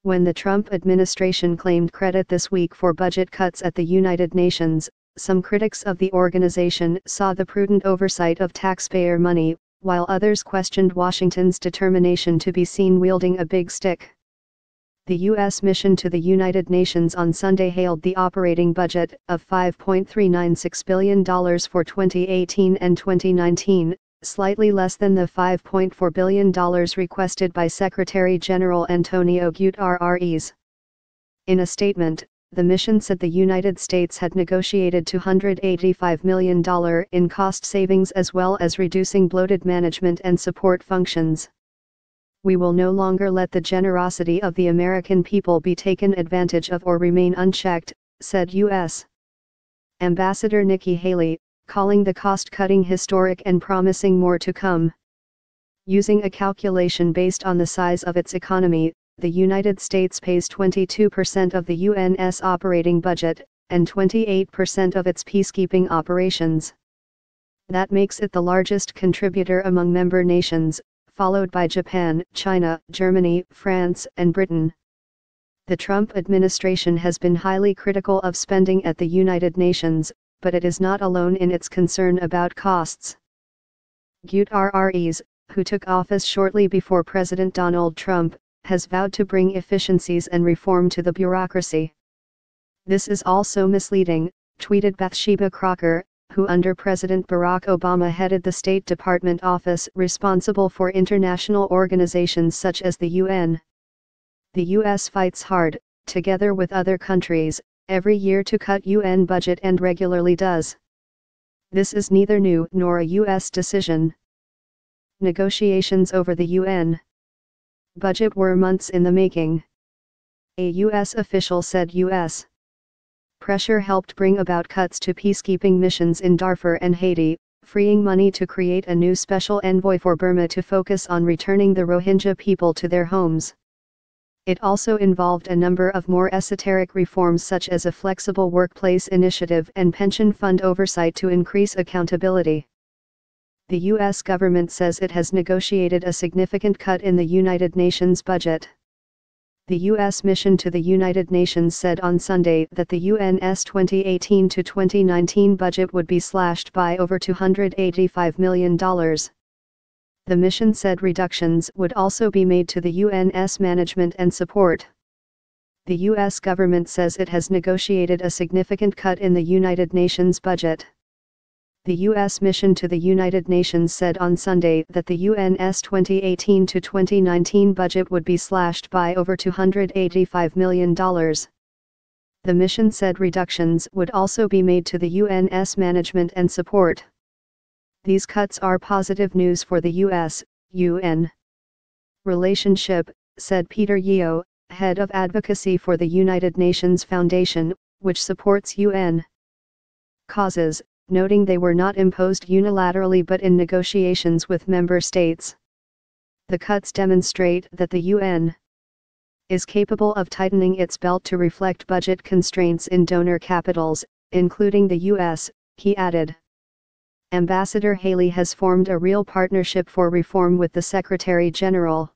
When the Trump administration claimed credit this week for budget cuts at the United Nations, some critics of the organization saw the prudent oversight of taxpayer money, while others questioned Washington's determination to be seen wielding a big stick. The U.S. mission to the United Nations on Sunday hailed the operating budget of $5.396 billion for 2018 and 2019, slightly less than the $5.4 billion requested by Secretary General Antonio Guterres. In a statement, the mission said the United States had negotiated $285 million in cost savings as well as reducing bloated management and support functions. We will no longer let the generosity of the American people be taken advantage of or remain unchecked, said U.S. Ambassador Nikki Haley, calling the cost-cutting historic and promising more to come. Using a calculation based on the size of its economy, the United States pays 22% of the UN's operating budget, and 28% of its peacekeeping operations. That makes it the largest contributor among member nations, followed by Japan, China, Germany, France, and Britain. The Trump administration has been highly critical of spending at the United Nations, but it is not alone in its concern about costs. Guterres, who took office shortly before President Donald Trump, has vowed to bring efficiencies and reform to the bureaucracy. "This is all so misleading," tweeted Bathsheba Crocker, who under President Barack Obama headed the State Department office responsible for international organizations such as the UN. The U.S. fights hard, together with other countries, every year to cut UN budget and regularly does. This is neither new nor a U.S. decision. Negotiations over the UN budget were months in the making. A U.S. official said U.S. pressure helped bring about cuts to peacekeeping missions in Darfur and Haiti, freeing money to create a new special envoy for Burma to focus on returning the Rohingya people to their homes. It also involved a number of more esoteric reforms such as a flexible workplace initiative and pension fund oversight to increase accountability. The U.S. government says it has negotiated a significant cut in the United Nations budget. The U.S. mission to the United Nations said on Sunday that the UN's 2018 to 2019 budget would be slashed by over $285 million. The mission said reductions would also be made to the UN's management and support. The U.S. government says it has negotiated a significant cut in the United Nations budget. The U.S. mission to the United Nations said on Sunday that the UN's 2018 to 2019 budget would be slashed by over $285 million. The mission said reductions would also be made to the UN's management and support. These cuts are positive news for the U.S.-UN relationship, said Peter Yeo, head of advocacy for the United Nations Foundation, which supports UN causes, noting they were not imposed unilaterally but in negotiations with member states. The cuts demonstrate that the UN is capable of tightening its belt to reflect budget constraints in donor capitals, including the U.S., he added. Ambassador Haley has formed a real partnership for reform with the Secretary General.